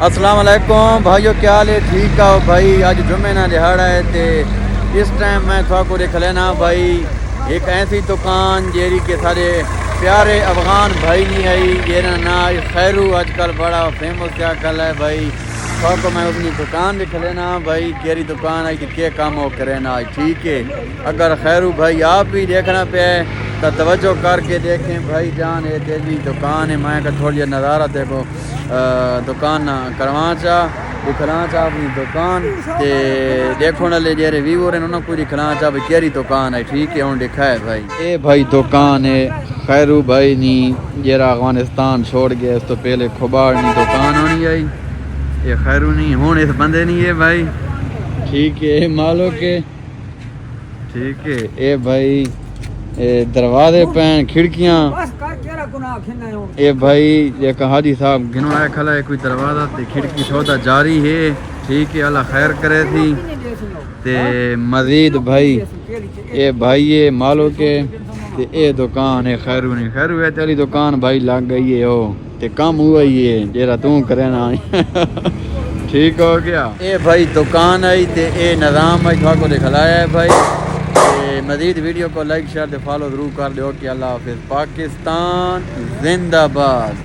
السلام علیکم بھائیو، کیا حال ہے؟ ٹھیک ہے بھائی؟ اج جمعے نہ دہاڑا ہے تے اس ٹائم میں تھوڑا کو دیکھ لینا بھائی ایک ایسی دکان جیری کے سارے پیارے افغان بھائی نہیں آئی جیرا نا خیرو آج کل بڑا فیمس کیا کل ہے بھائی. تھوڑا کو میں اپنی دکان دکھ لینا بھائی کیری دکان آئی کیا کام ہو کرے نا. ٹھیک ہے، اگر خیرو بھائی آپ بھی دیکھنا پہ تو توجہ کر کے دیکھیں بھائی جان. یہ تیری دکان ہے، میں کہ تھوڑی جی نظارہ دیکھو دکان کروانا دکھنا چاہ اپنی دکان تے دیکھو نہ لے جیرے ویور ہیں انہوں کو دکھنا چاہ بھائی کیری دکان ہے. ٹھیک ہے، انہوں دکھا ہے بھائی اے بھائی دکان ہے خیرو بھائی نہیں جیرا افغانستان چھوڑ گیا اس تو پہلے کھباڑ نہیں دکان ہونی آئی. یہ خیرو نہیں ہون اس بندے نہیں ہے بھائی. ٹھیک ہے مالو کے ٹھیک ہے. اے بھائی دروازے پین کھڑکیاں اے بھائی ایک حاجی صاحب گنو آئے کھلا ہے کوئی دروازہ تے کھڑکی سودا جاری ہے. ٹھیک ہے، اللہ خیر کرے تھی تے مزید بھائی اے بھائی یہ مالو کے تے اے دکان ہے خیرو نہیں خیرو ہے تیری دکان بھائی لگ گئی ہے او تے کام ہوا ہی ہے جیرا توں کرے نا. ٹھیک ہو گیا. اے بھائی دکان آئی تے اے نظام آئی تھوڑا کو دکھلایا ہے بھائی. مزید ویڈیو کو لائک شیئر تے فالو ضرور کر دیو کہ اللہ حافظ. پاکستان زندہ باد.